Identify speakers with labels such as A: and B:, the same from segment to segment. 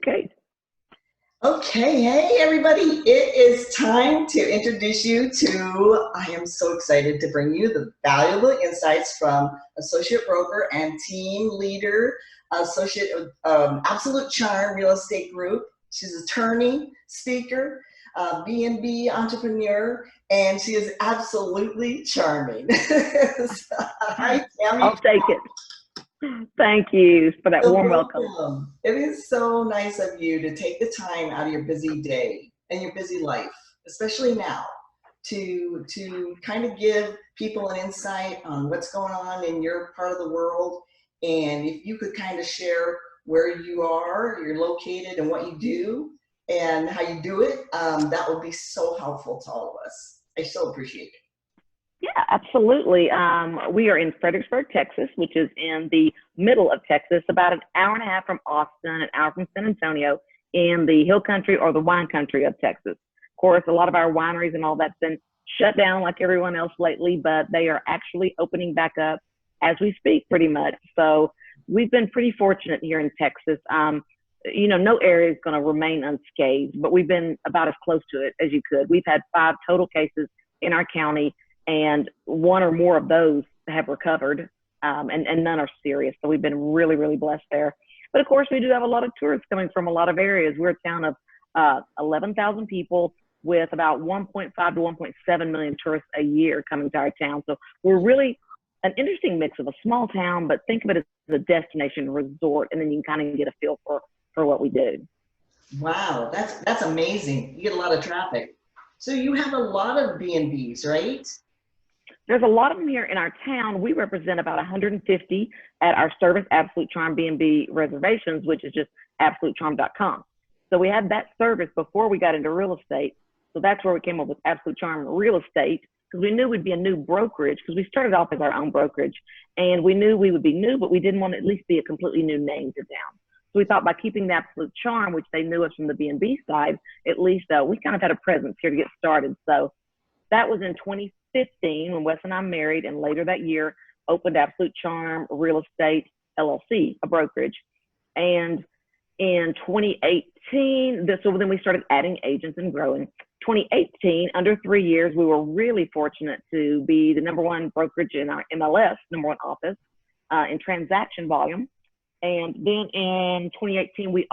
A: Okay.
B: Okay, hey everybody, it is time to introduce you to, I am so excited to bring you the valuable insights from associate broker and team leader, associate of Absolute Charm Real Estate Group. She's an attorney, speaker, B&B entrepreneur, and she is absolutely charming. Hi, Tammy.
A: I'll take it. Thank you for that warm welcome.
B: It is so nice of you to take the time out of your busy day and your busy life, especially now, to kind of give people an insight on what's going on in your part of the world. And if you could kind of share where you are, you're located, and what you do, and how you do it, that would be so helpful to all of us. I so appreciate it.
A: Yeah, absolutely. We are in Fredericksburg, Texas, which is in the middle of Texas, about an hour and a half from Austin, an hour from San Antonio, in the hill country or the wine country of Texas. Of course, a lot of our wineries and all that's been shut down like everyone else lately, but they are actually opening back up as we speak pretty much. So we've been pretty fortunate here in Texas. You know, no area is going to remain unscathed, but we've been about as close to it as you could. We've had 5 total cases in our county, and 1 or more of those have recovered, and none are serious. So we've been really, really blessed there. But of course, we do have a lot of tourists coming from a lot of areas. We're a town of 11,000 people with about 1.5 to 1.7 million tourists a year coming to our town. So we're really an interesting mix of a small town, but think of it as a destination resort, and then you can kind of get a feel for what we do.
B: Wow, that's amazing. You get a lot of traffic. So you have a lot of B&Bs, right?
A: There's a lot of them here in our town. We represent about 150 at our service, Absolute Charm B&B Reservations, which is just absolutecharm.com. So we had that service before we got into real estate. So that's where we came up with Absolute Charm Real Estate, because we knew we'd be a new brokerage, because we started off as our own brokerage. And we knew we would be new, but we didn't want to at least be a completely new name to town. So we thought by keeping the Absolute Charm, which they knew us from the B&B side, at least we kind of had a presence here to get started. So that was in 2015 when Wes and I married, and later that year opened Absolute Charm Real Estate LLC, a brokerage. And in 2018, so then we started adding agents and growing. 2018, under 3 years, we were really fortunate to be the #1 brokerage in our MLS, #1 office in transaction volume. And then in 2018, we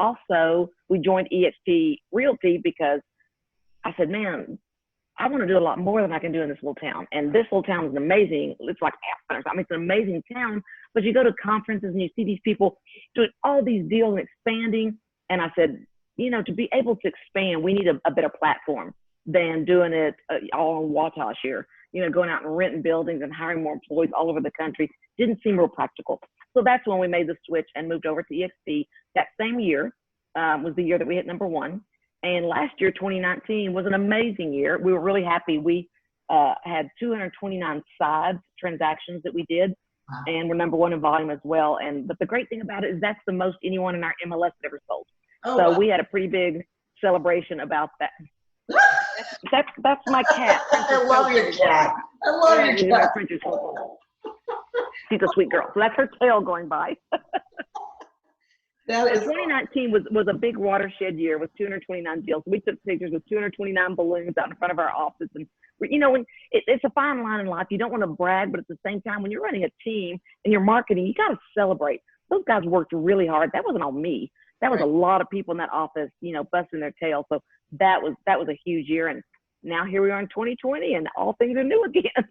A: joined EXP Realty, because I said, man, I want to do a lot more than I can do in this little town. And this little town is amazing. It's like, I mean, it's an amazing town, but you go to conferences and you see these people doing all these deals and expanding. And I said, you know, to be able to expand, we need a better platform than doing it all on Wattash here. You know, going out and renting buildings and hiring more employees all over the country didn't seem real practical. So that's when we made the switch and moved over to EXP. That same year was the year that we hit #1. And last year, 2019, was an amazing year. We were really happy. We had 229 sides transactions that we did, and we're #1 in volume as well. But the great thing about it is that's the most anyone in our MLS had ever sold.
B: Oh,
A: so
B: wow.
A: We had a pretty big celebration about that. That's my cat.
B: I love your cat. I love your cat.
A: She's a sweet girl. So that's her tail going by. 2019 was a big watershed year with 229 deals. We took pictures with 229 balloons out in front of our office. And, you know, when it's a fine line in life. You don't want to brag, but at the same time, when you're running a team and you're marketing, you got to celebrate. Those guys worked really hard. That wasn't all me. That was a lot of people in that office, you know, busting their tail. So that was a huge year. And now here we are in 2020, and all things are new again.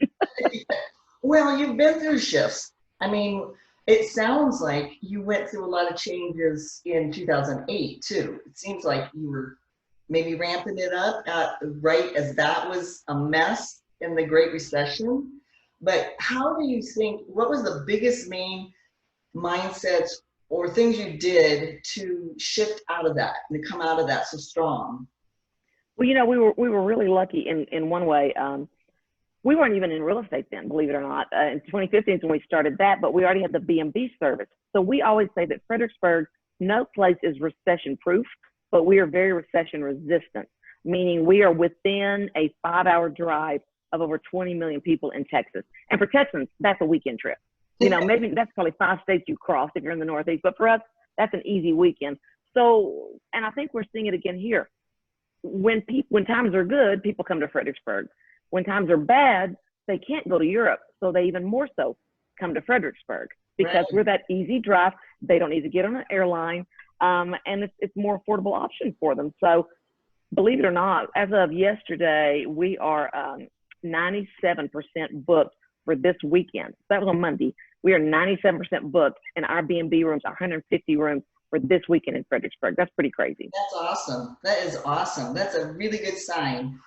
B: Well, you've been through shifts. I mean, it sounds like you went through a lot of changes in 2008 too. It seems like you were maybe ramping it up right as that was a mess in the Great Recession. But how do you think, what was the biggest main mindsets or things you did to shift out of that and to come out of that so strong?
A: Well, you know, we were really lucky in one way. We weren't even in real estate then, believe it or not. In 2015 is when we started that, but we already had the B&B service. So we always say that Fredericksburg, no place is recession proof, but we are very recession resistant, meaning we are within a 5-hour drive of over 20 million people in Texas. And for Texans, that's a weekend trip. You know, maybe that's probably 5 states you cross if you're in the Northeast, but for us, that's an easy weekend. So, and I think we're seeing it again here. When times are good, people come to Fredericksburg. When times are bad, they can't go to Europe, so they even more so come to Fredericksburg because we're that easy drive. They don't need to get on an airline, and it's more affordable option for them. So, believe it or not, as of yesterday, we are 97% booked for this weekend. That was on Monday. We are 97% booked, and our B&B rooms are 150 rooms for this weekend in Fredericksburg. That's pretty crazy.
B: That's awesome. That is awesome. That's a really good sign.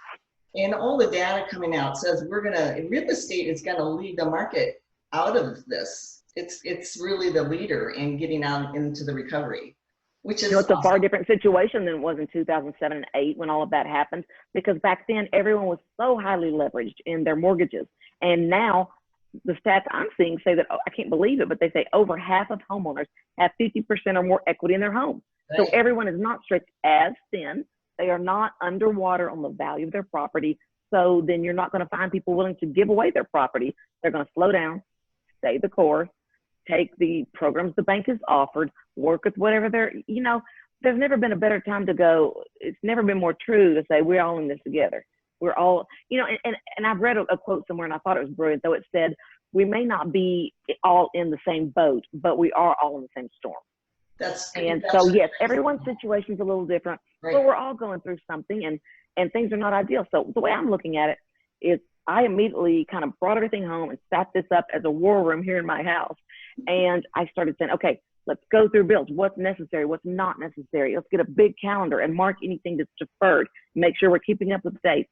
B: And all the data coming out says real estate is gonna lead the market out of this. It's really the leader in getting out into the recovery, which is
A: it's a far different situation than it was in 2007 and 8 when all of that happened, because back then everyone was so highly leveraged in their mortgages. And now the stats I'm seeing say that, I can't believe it, but they say over half of homeowners have 50% or more equity in their home. So everyone is not stretched as thin. They are not underwater on the value of their property. So then you're not going to find people willing to give away their property. They're going to slow down, stay the course, take the programs the bank has offered, work with whatever there's never been a better time to go. It's never been more true to say we're all in this together. We're all, and I've read a quote somewhere and I thought it was brilliant, though. It said, we may not be all in the same boat, but we are all in the same storm. So yes, everyone's situation is a little different, but we're all going through something, and things are not ideal. So the way I'm looking at it is I immediately kind of brought everything home and set this up as a war room here in my house. And I started saying, okay, let's go through bills. What's necessary? What's not necessary? Let's get a big calendar and mark anything that's deferred. Make sure we're keeping up with dates.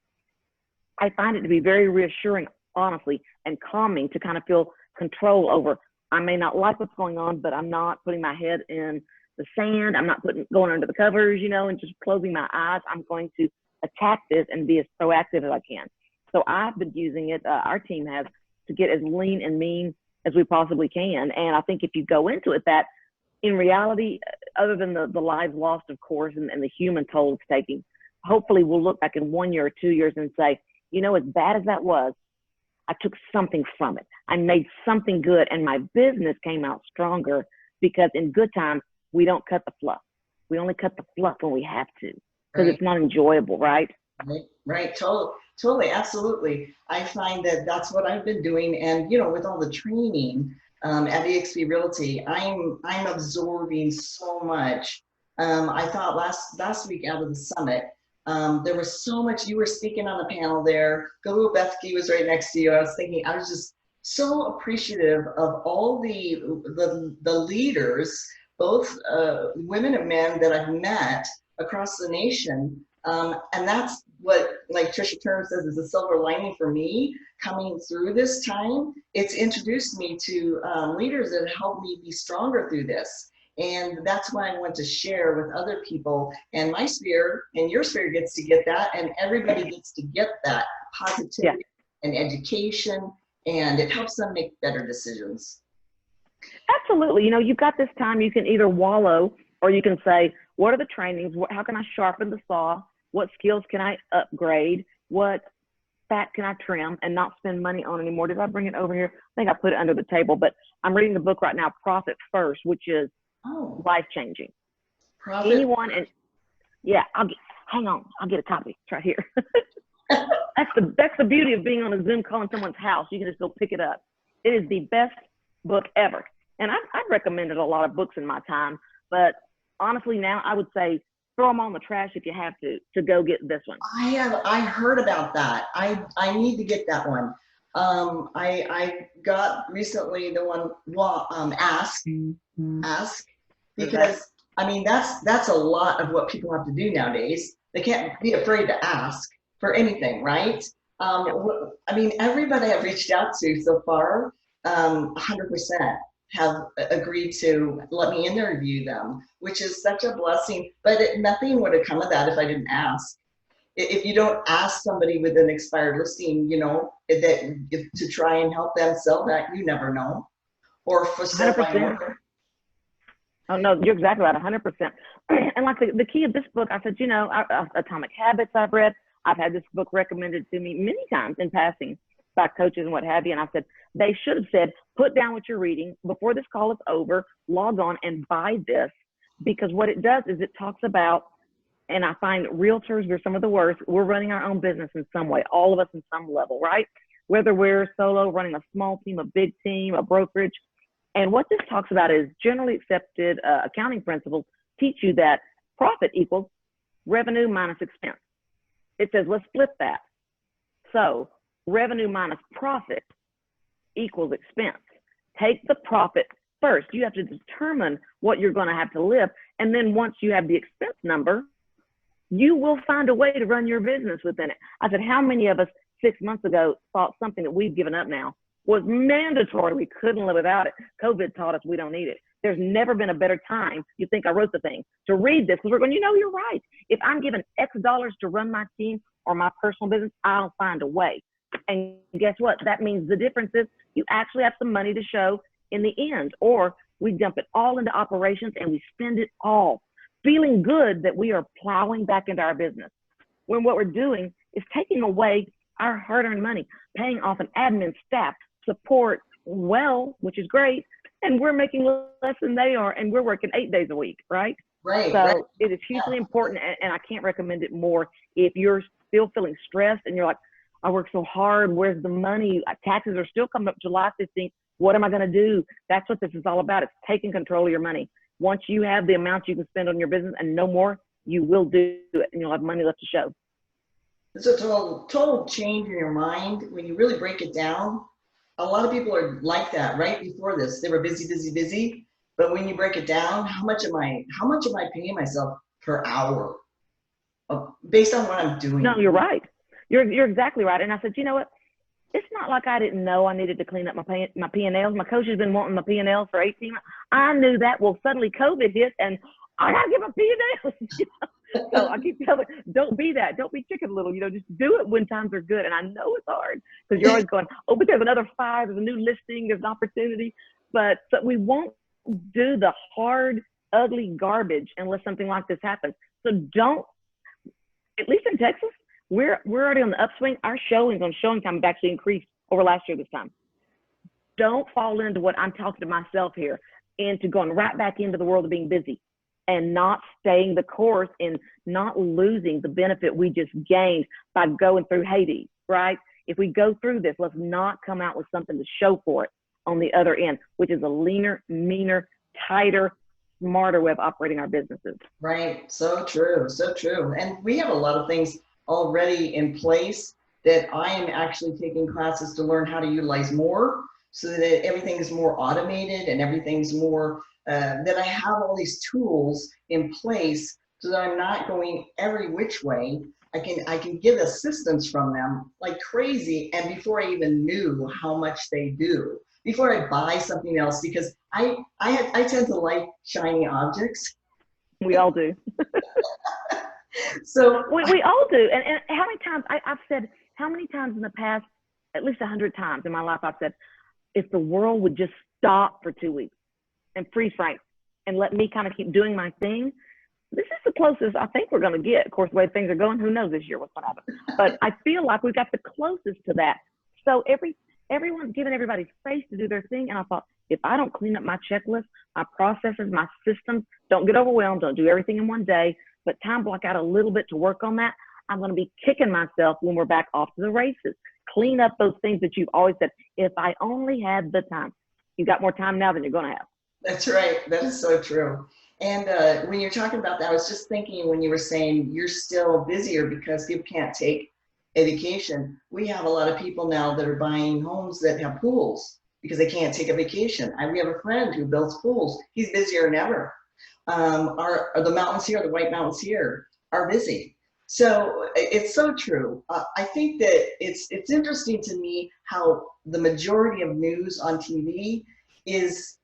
A: I find it to be very reassuring, honestly, and calming to kind of feel control over. I may not like what's going on, but I'm not putting my head in the sand. I'm not going under the covers, and just closing my eyes. I'm going to attack this and be as proactive as I can. So I've been using it, our team has, to get as lean and mean as we possibly can. And I think if you go into it, that in reality, other than the lives lost, of course, and the human toll it's taking, hopefully we'll look back in 1 year or 2 years and say, as bad as that was, I took something from it. I made something good, and my business came out stronger, because in good times, we don't cut the fluff. We only cut the fluff when we have to, because it's not enjoyable, right?
B: Right. Totally. Absolutely. I find that that's what I've been doing. And, with all the training at eXp Realty, I'm absorbing so much. I thought last week out of the summit, there was so much. You were speaking on the panel there. Gulu Bethke was right next to you. I was just so appreciative of all the leaders, both women and men, that I've met across the nation. And that's what, like Trisha Turner says, is a silver lining for me coming through this time. It's introduced me to leaders that help me be stronger through this. And that's why I want to share with other people, and my sphere and your sphere gets to get that, and everybody gets to get that positivity and education, and it helps them make better decisions.
A: Absolutely. You've got this time, you can either wallow, or you can say, what are the trainings? How can I sharpen the saw? What skills can I upgrade? What fat can I trim and not spend money on anymore? Did I bring it over here? I think I put it under the table, but I'm reading the book right now, Profit First, which is life-changing. Anyone, and hang on, I'll get a copy. It's right here. That's the beauty of being on a Zoom call in someone's house. You can just go pick it up. It is the best book ever. And I've recommended a lot of books in my time, but honestly now I would say throw them on the trash if you have to go get this one.
B: I heard about that. I need to get that one. I got recently the one, Ask, because I mean, that's a lot of what people have to do nowadays. They can't be afraid to ask for anything, right? I mean, everybody I've reached out to so far, 100% have agreed to let me interview them, which is such a blessing. But nothing would have come of that if I didn't ask. If you don't ask somebody with an expired listing, to try and help them sell that, you never know. Or for
A: 100%. Oh no, you're exactly right, 100%. And like the key of this book, I said, Atomic Habits I've read. I've had this book recommended to me many times in passing by coaches and what have you. And I said, they should have said, put down what you're reading before this call is over, log on and buy this, because what it does is it talks about, and I find realtors, we're some of the worst. We're running our own business in some way, all of us in some level, right? Whether we're solo, running a small team, a big team, a brokerage. And what this talks about is generally accepted accounting principles teach you that profit equals revenue minus expense. It says, let's flip that. So revenue minus profit equals expense. Take the profit first. You have to determine what you're going to have to live. And then once you have the expense number, you will find a way to run your business within it. I said, how many of us 6 months ago thought something that we've given up now was mandatory? We couldn't live without it. COVID taught us we don't need it. There's never been a better time, you think I wrote the thing, to read this, because we're going, you're right. If I'm given X dollars to run my team or my personal business, I'll find a way. And guess what? That means the difference is you actually have some money to show in the end, or we dump it all into operations and we spend it all, feeling good that we are plowing back into our business. When what we're doing is taking away our hard-earned money, paying off an admin, staff, support, which is great, and we're making less than they are, and we're working 8 days a week, right?
B: Right.
A: So
B: right.
A: it is hugely important, and I can't recommend it more. If you're still feeling stressed and you're like, I work so hard, where's the money? Taxes are still coming up July 15th. What am I going to do? That's what this is all about. It's taking control of your money. Once you have the amount you can spend on your business and no more, you will do it, and you'll have money left to show.
B: It's a total change in your mind when you really break it down. A lot of people are like that right before this. They were busy, busy, busy. But when you break it down, how much am I paying myself per hour based on what I'm doing?
A: No, you're right. You're exactly right. And I said, you know what? It's not like I didn't know I needed to clean up my P&Ls. My coach has been wanting my P&Ls for 18 months. I knew that. Well, suddenly COVID hit, and I got to get my P&Ls. So I keep telling, don't be that. Don't be chicken little. Just do it when times are good. And I know it's hard because you're always going, oh, but there's another 5. There's a new listing. There's an opportunity. But we won't do the hard, ugly garbage unless something like this happens. So don't, at least in Texas, we're already on the upswing. Our showings on showing time have actually increased over last year this time. Don't fall into what I'm talking to myself here, into going right back into the world of being busy and not staying the course and not losing the benefit we just gained by going through Hades, right? If we go through this, let's not come out with something to show for it on the other end, which is a leaner, meaner, tighter, smarter way of operating our businesses.
B: Right. So true. So true. And we have a lot of things already in place that I am actually taking classes to learn how to utilize more, so that everything is more automated and everything's more, that I have all these tools in place so that I'm not going every which way. I can get assistance from them like crazy, and before I even knew how much they do, before I buy something else, because I tend to like shiny objects.
A: We all do.
B: So
A: we all do. And how many times I've said, how many times in the past, at least 100 times in my life, I've said, if the world would just stop for 2 weeks and freeze frame and let me kind of keep doing my thing, this is the closest I think we're going to get. Of course, the way things are going, who knows this year what's going to happen. But I feel like we've got the closest to that. So everyone's giving everybody space to do their thing. And I thought, if I don't clean up my checklist, my processes, my systems, don't get overwhelmed, don't do everything in one day, but time block out a little bit to work on that, I'm going to be kicking myself when we're back off to the races. Clean up those things that you've always said, if I only had the time. You got more time now than you're going to have.
B: That's right. That is so true. And when you're talking about that, I was just thinking when you were saying you're still busier because people can't take a vacation. We have a lot of people now that are buying homes that have pools because they can't take a vacation. We have a friend who builds pools. He's busier than ever. The mountains here, the White Mountains here, are busy. So it's so true. I think that it's interesting to me how the majority of news on TV is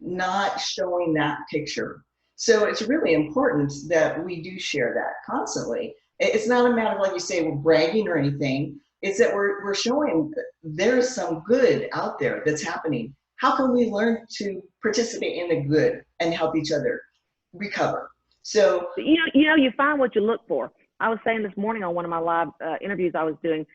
B: not showing that picture. So it's really important that we do share that constantly. It's not a matter of, like you say, we're bragging or anything. It's that we're showing there's some good out there that's happening. How can we learn to participate in the good and help each other recover? So
A: you find what you look for. I was saying this morning on one of my live interviews I was doing,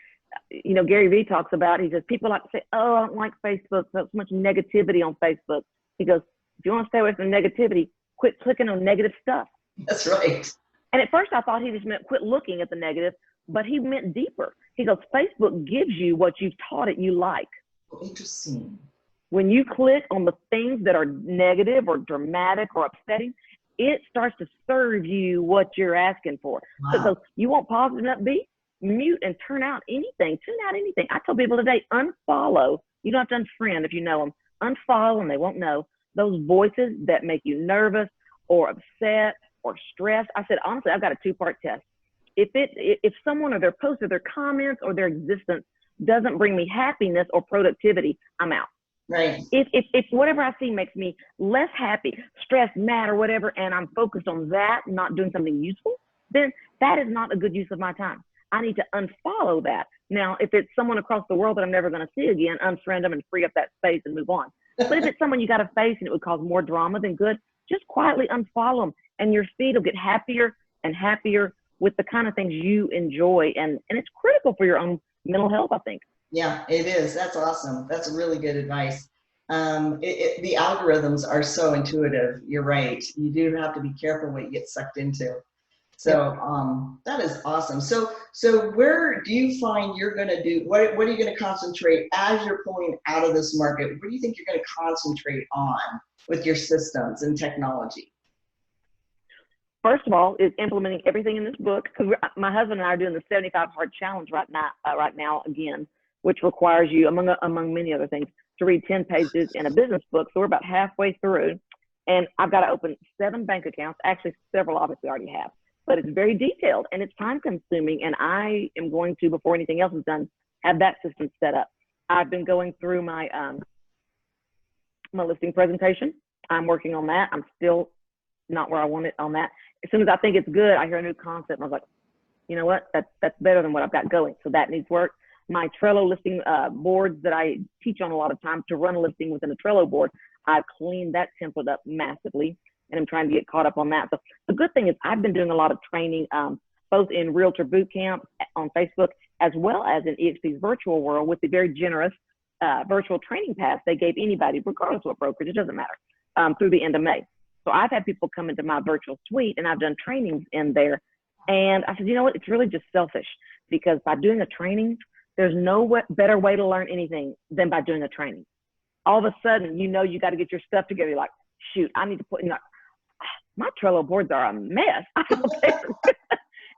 A: Gary Vee talks about, he says, people like to say, oh, I don't like Facebook. There's so much negativity on Facebook. He goes, if you want to stay away from negativity, quit clicking on negative stuff.
B: That's right.
A: And at first I thought he just meant quit looking at the negative, but he meant deeper. He goes, Facebook gives you what you've taught it you like.
B: Interesting.
A: When you click on the things that are negative or dramatic or upsetting, it starts to serve you what you're asking for.
B: Wow.
A: So it goes, you want positive and upbeat? Mute and turn out anything. Tune out anything. I tell people today, unfollow. You don't have to unfriend if you know them. Unfollow and they won't know. Those voices that make you nervous or upset or stressed. I said, honestly, I've got a two-part test. If someone or their post or their comments or their existence doesn't bring me happiness or productivity, I'm out.
B: Right.
A: If whatever I see makes me less happy, stressed, mad, or whatever, and I'm focused on that, not doing something useful, then that is not a good use of my time. I need to unfollow that. Now, if it's someone across the world that I'm never going to see again, unfriend them and free up that space and move on. But if it's someone you got to face and it would cause more drama than good, just quietly unfollow them, and your feed will get happier and happier with the kind of things you enjoy. And it's critical for your own mental health, I think.
B: Yeah, it is. That's awesome. That's really good advice. The algorithms are so intuitive. You're right. You do have to be careful what you get sucked into. So that is awesome. So where do you find you're going to do, what are you going to concentrate as you're pulling out of this market? What do you think you're going to concentrate on with your systems and technology?
A: First of all, is implementing everything in this book, because my husband and I are doing the 75 Hard Challenge right now again, which requires you, among many other things, to read 10 pages in a business book. So we're about halfway through, and I've got to open 7 bank accounts. Actually, several obviously already have, but it's very detailed and it's time consuming. And I am going to, before anything else is done, have that system set up. I've been going through my listing presentation. I'm working on that. I'm still not where I want it on that. As soon as I think it's good, I hear a new concept and I was like, you know what, that's better than what I've got going. So that needs work. My Trello listing boards that I teach on a lot of times, to run a listing within a Trello board, I've cleaned that template up massively, and I'm trying to get caught up on that. So the good thing is I've been doing a lot of training, both in Realtor Bootcamp on Facebook, as well as in EXP's virtual world, with the very generous virtual training pass they gave anybody, regardless of what brokerage, it doesn't matter, through the end of May. So I've had people come into my virtual suite and I've done trainings in there. And I said, you know what, it's really just selfish, because by doing a training, there's no better way to learn anything than by doing a training. All of a sudden, you know, you got to get your stuff together. You're like, shoot, I need to put, my Trello boards are a mess.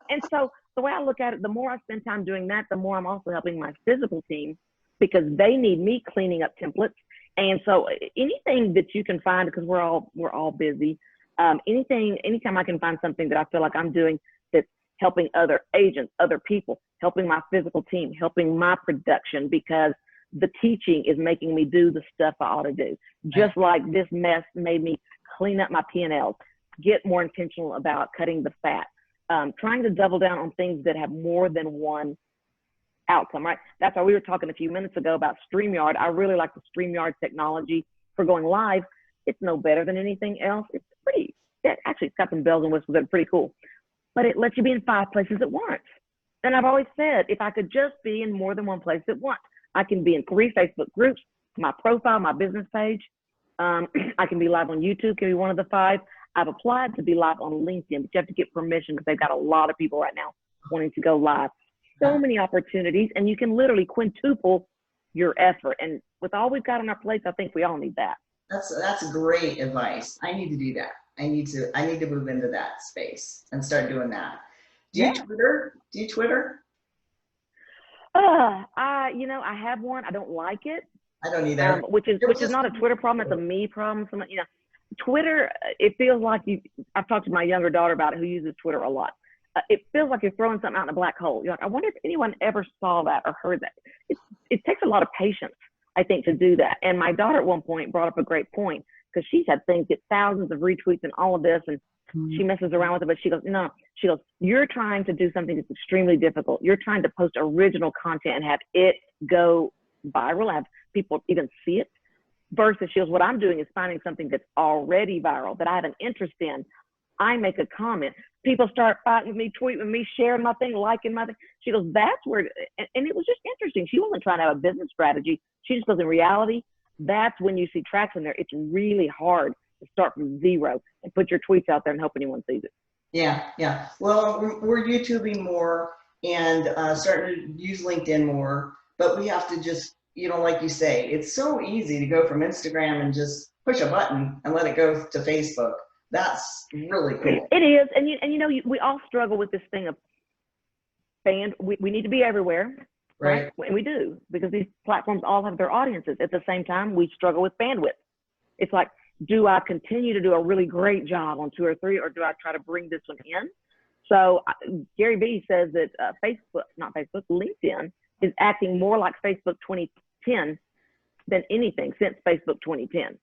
A: And so the way I look at it, the more I spend time doing that, the more I'm also helping my physical team, because they need me cleaning up templates. And so anything that you can find, because we're all busy, anytime I can find something that I feel like I'm doing that's helping other agents, other people, helping my physical team, helping my production, because the teaching is making me do the stuff I ought to do. Just like this mess made me clean up my P&Ls, get more intentional about cutting the fat, trying to double down on things that have more than one outcome, right? That's why we were talking a few minutes ago about StreamYard. I really like the StreamYard technology for going live. It's no better than anything else. It's actually, it's got some bells and whistles that are pretty cool, but it lets you be in 5 places at once. And I've always said, if I could just be in more than one place at once, I can be in 3 Facebook groups, my profile, my business page. I can be live on YouTube, can be one of the 5. I've applied to be live on LinkedIn, but you have to get permission, because they've got a lot of people right now wanting to go live. So many opportunities, and you can literally quintuple your effort. And with all we've got on our plates, I think we all need that.
B: That's great advice. I need to do that. I need to move into that space and start doing that. Do you Twitter? Do you Twitter?
A: I have one. I don't like it.
B: I don't either.
A: Which is not a Twitter problem. It's a me problem. Twitter, it feels like I've talked to my younger daughter about it, who uses Twitter a lot. It feels like you're throwing something out in a black hole. You're like, I wonder if anyone ever saw that or heard that. It takes a lot of patience, I think, to do that. And my daughter at one point brought up a great point, because she's had things get thousands of retweets and all of this, and she messes around with it, but she goes, no, you're trying to do something that's extremely difficult. You're trying to post original content and have it go viral, have people even see it, versus she goes, what I'm doing is finding something that's already viral, that I have an interest in. I make a comment. People start fighting with me, tweeting with me, sharing my thing, liking my thing. She goes, that's where, and it was just interesting. She wasn't trying to have a business strategy. She just goes, in reality, that's when you see traction there. It's really hard, to start from zero and put your tweets out there and hope anyone sees it.
B: Yeah, yeah. Well, we're YouTubing more and starting to use LinkedIn more, but we have to just, you know, like you say, it's so easy to go from Instagram and just push a button and let it go to Facebook. That's really cool.
A: It is, and you know, we all struggle with this thing of we need to be everywhere, right? And we do, because these platforms all have their audiences. At the same time, we struggle with bandwidth. It's like, do I continue to do a really great job on 2 or 3, or do I try to bring this one in? So Gary Vee says that LinkedIn is acting more like Facebook 2010 than anything since Facebook 2010.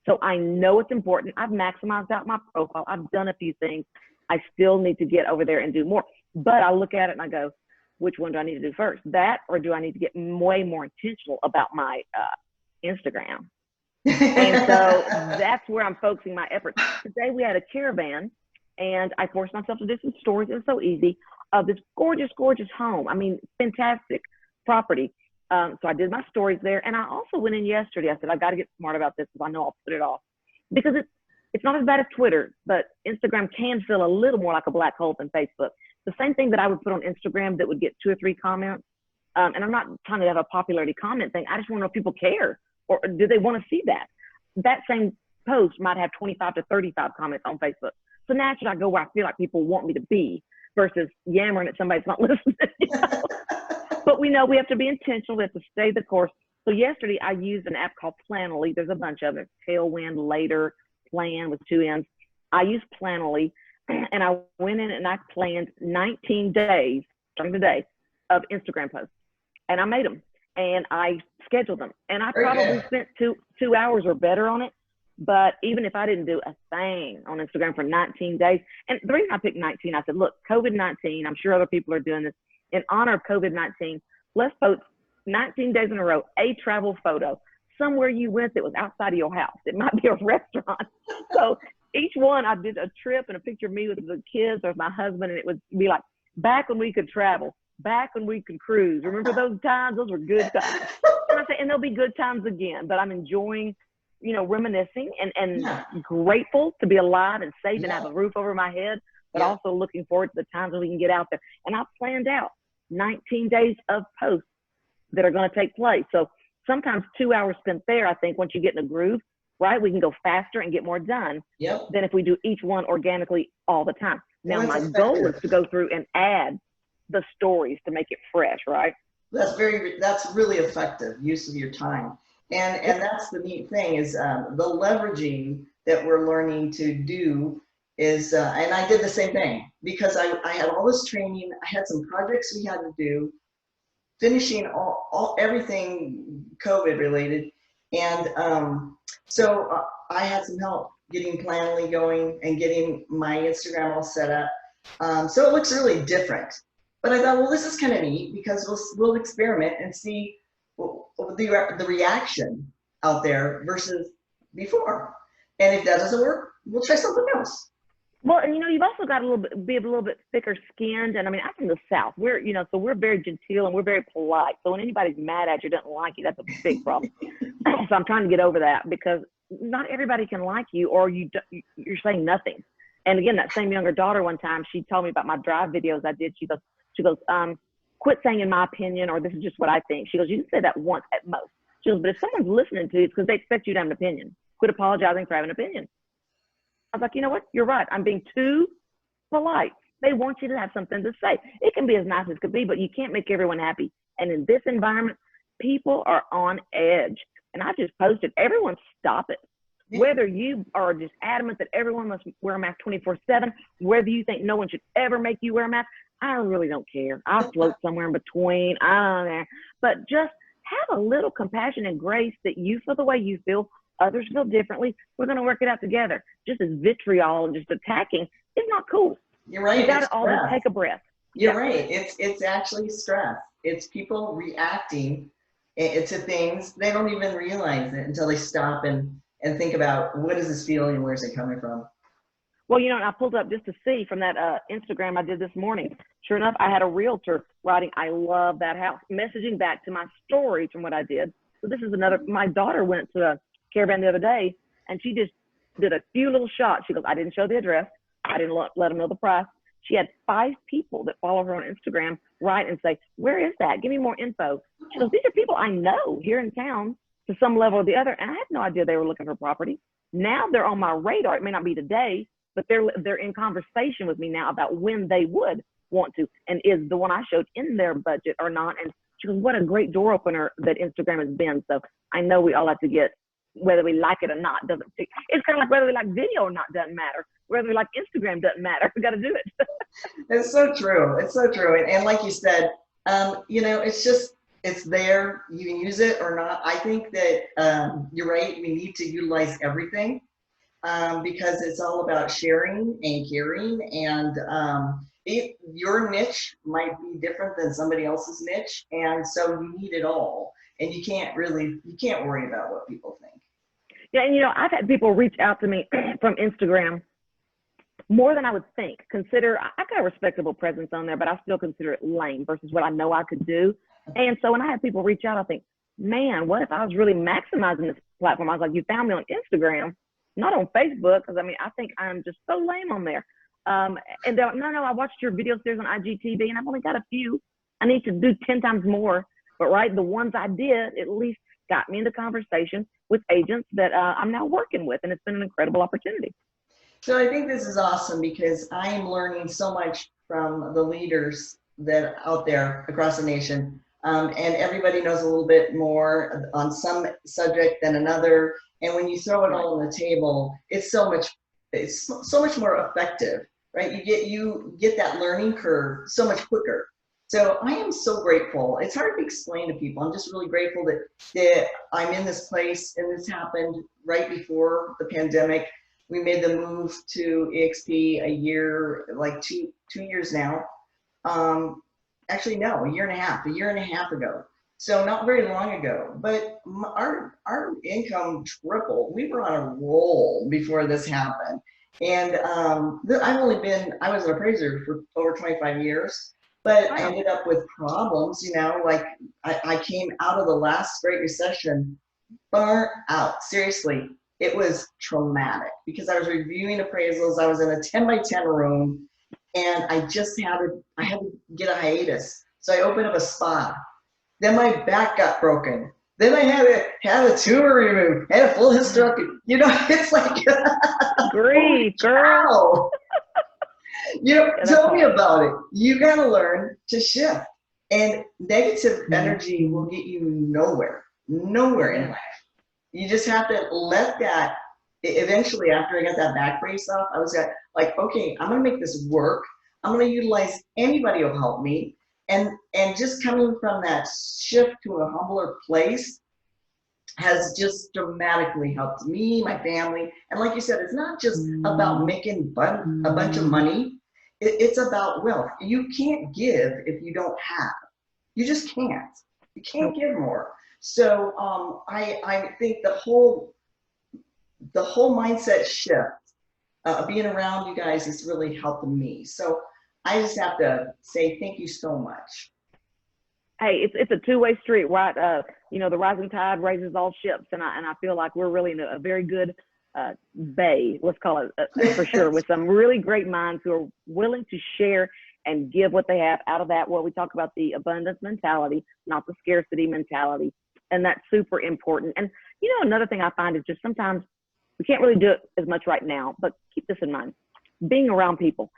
A: So I know it's important. I've maximized out my profile. I've done a few things. I still need to get over there and do more. But I look at it and I go, which one do I need to do first? That, or do I need to get way more intentional about my Instagram? And so that's where I'm focusing my efforts. Today we had a caravan, and I forced myself to do some stories. It was so easy, of this gorgeous, gorgeous home. I mean, fantastic property. So I did my stories there, and I also went in yesterday. I said, I've got to get smart about this, because I know I'll put it off. Because it's not as bad as Twitter, but Instagram can feel a little more like a black hole than Facebook. The same thing that I would put on Instagram that would get 2 or 3 comments. And I'm not trying to have a popularity comment thing. I just want to know if people care, or do they want to see that? That same post might have 25 to 35 comments on Facebook. So naturally, I go where I feel like people want me to be, versus yammering at somebody that's not listening. You know? But we know we have to be intentional. We have to stay the course. So yesterday, I used an app called Planoly. There's a bunch of it. Tailwind, Later, Plan with 2 N's. I used Planoly, and I went in and I planned 19 days, starting today, of Instagram posts. And I made them, and I scheduled them. And I probably spent two hours or better on it. But even if I didn't do a thing on Instagram for 19 days, and the reason I picked 19, I said, look, COVID-19, I'm sure other people are doing this. In honor of COVID-19, let's post 19 days in a row, a travel photo, somewhere you went that was outside of your house. It might be a restaurant. So each one, I did a trip and a picture of me with the kids or my husband, and it would be like, back when we could travel, back when we could cruise. Remember those times? Those were good times. And I say, and there'll be good times again, but I'm enjoying, you know, reminiscing and grateful to be alive and safe and have a roof over my head, but also looking forward to the times when we can get out there. And I've planned out 19 days of posts that are going to take place. So sometimes 2 hours spent there, I think once you get in a groove, right, we can go faster and get more done than if we do each one organically all the time. Now, my goal is to go through and add the stories to make it fresh, right?
B: That's really effective use of your time. And that's the neat thing is the leveraging that we're learning to do is, and I did the same thing, because I had all this training, I had some projects we had to do, finishing everything COVID related. And so I had some help getting Planoly going and getting my Instagram all set up. So it looks really different. But I thought, well, this is kind of neat, because we'll experiment and see the reaction out there versus before. And if that doesn't work, we'll try something else.
A: Well, and you know, you've also got to be a little bit thicker skinned. And I mean, I'm from the South. We're, you know, so we're very genteel and we're very polite. So when anybody's mad at you, doesn't like you, that's a big problem. So I'm trying to get over that, because not everybody can like you, or you're saying nothing. And again, that same younger daughter, one time, she told me about my drive videos I did. She goes, quit saying in my opinion, or this is just what I think. She goes, you can say that once at most. She goes, but if someone's listening to you, it's because they expect you to have an opinion. Quit apologizing for having an opinion. I was like, you know what? You're right. I'm being too polite. They want you to have something to say. It can be as nice as it could be, but you can't make everyone happy. And in this environment, people are on edge. And I just posted, everyone stop it. Whether you are just adamant that everyone must wear a mask 24/7, whether you think no one should ever make you wear a mask, I really don't care. I'll float somewhere in between. I don't know. But just have a little compassion and grace that you feel the way you feel. Others feel differently. We're going to work it out together. Just as vitriol and just attacking is not cool.
B: You're right.
A: You got to all just take a breath.
B: You're right. It's actually stress. It's people reacting to things. They don't even realize it until they stop and think about, what is this feeling? Where's it coming from?
A: Well, you know, and I pulled up just to see from that Instagram I did this morning. Sure enough, I had a realtor writing, I love that house, messaging back to my stories from what I did. So this is another, my daughter went to a caravan the other day, and she just did a few little shots. She goes, I didn't show the address. I didn't let them know the price. She had 5 people that follow her on Instagram write and say, where is that? Give me more info. She goes, these are people I know here in town to some level or the other. And I had no idea they were looking for property. Now they're on my radar. It may not be today, but they're in conversation with me now about when they would want to, and is the one I showed in their budget or not. And she goes, what a great door opener that Instagram has been. So I know we all have to get, whether we like it or not, it's kind of like whether we like video or not, doesn't matter. Whether we like Instagram doesn't matter. We got to do it.
B: It's so true. It's so true. And like you said, you know, it's there. You can use it or not. I think that you're right. We need to utilize everything because it's all about sharing and caring. And your niche might be different than somebody else's niche. And so you need it all. And you can't worry about what people think.
A: Yeah, and you know, I've had people reach out to me from Instagram more than I would think. I got a respectable presence on there, but I still consider it lame versus what I know I could do. And so when I have people reach out, I think, man, what if I was really maximizing this platform? I was like, you found me on Instagram, not on Facebook, because I mean, I think I'm just so lame on there. And they're like, no, I watched your video series on IGTV, and I've only got a few. I need to do 10 times more. But right, the ones I did at least got me into conversation with agents that I'm now working with, and it's been an incredible opportunity.
B: So I think this is awesome because I am learning so much from the leaders that are out there across the nation. And everybody knows a little bit more on some subject than another. And when you throw it all on the table, it's so much more effective, right? You get that learning curve so much quicker. So I am so grateful. It's hard to explain to people. I'm just really grateful that I'm in this place, and this happened right before the pandemic. We made the move to EXP a year, like two years now. Actually, no, a year and a half ago. So not very long ago, but our income tripled. We were on a roll before this happened. And I was an appraiser for over 25 years, but I ended up with problems, you know, like I came out of the last Great Recession burnt out. Seriously, it was traumatic because I was reviewing appraisals. I was in a 10 by 10 room, and I had to get a hiatus. So I opened up a spa. Then my back got broken. Then I had a tumor removed, had a full hysterectomy. You know, it's like
A: grief, girl.
B: You know, tell me about it. You got to learn to shift, and negative energy will get you nowhere in life. You just have to let that. Eventually, after I got that back brace off, I was like, okay, I'm gonna make this work. I'm gonna utilize anybody who'll help me, and just coming from that shift to a humbler place has just dramatically helped me, my family, and like you said, it's not just about making a bunch of money. It's about wealth. You can't give if you don't have. You just can't. You can't give more. So I think the whole mindset shift, being around you guys is really helping me. So I just have to say thank you so much.
A: Hey, it's a two-way street, right? You know, the rising tide raises all ships, and I feel like we're really in a very good bay, let's call it, for sure, with some really great minds who are willing to share and give what they have out of that. Well, we talk about the abundance mentality, not the scarcity mentality. And that's super important. And, you know, another thing I find is just sometimes we can't really do it as much right now, but keep this in mind. Being around people.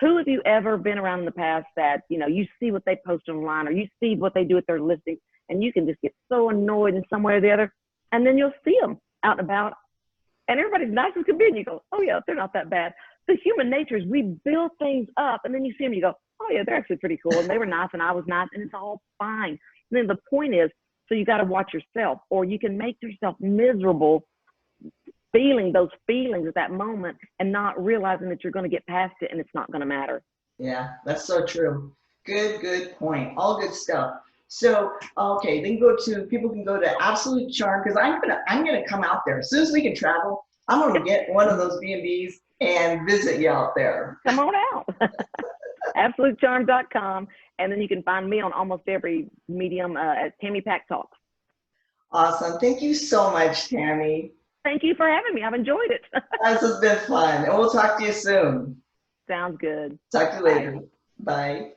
A: Who have you ever been around in the past that, you know, you see what they post online or you see what they do with their listings, and you can just get so annoyed in some way or the other, and then you'll see them out and about, and everybody's nice as can be, and you go, oh yeah, they're not that bad. The human nature is we build things up, and then you see them, you go, oh yeah, they're actually pretty cool, and they were nice, and I was nice, and it's all fine. And then the point is, so you got to watch yourself, or you can make yourself miserable feeling those feelings at that moment and not realizing that you're going to get past it and it's not going to matter.
B: Yeah, that's so true. Good point. All good stuff. So, okay, people can go to Absolute Charm, because I'm gonna come out there. As soon as we can travel, I'm gonna get one of those B&Bs and visit you out there.
A: Come on out. AbsoluteCharm.com, and then you can find me on almost every medium at Tammy Pack Talks.
B: Awesome. Thank you so much, Tammy.
A: Thank you for having me. I've enjoyed it.
B: This has been fun. And we'll talk to you soon.
A: Sounds good.
B: Talk to you later. Bye.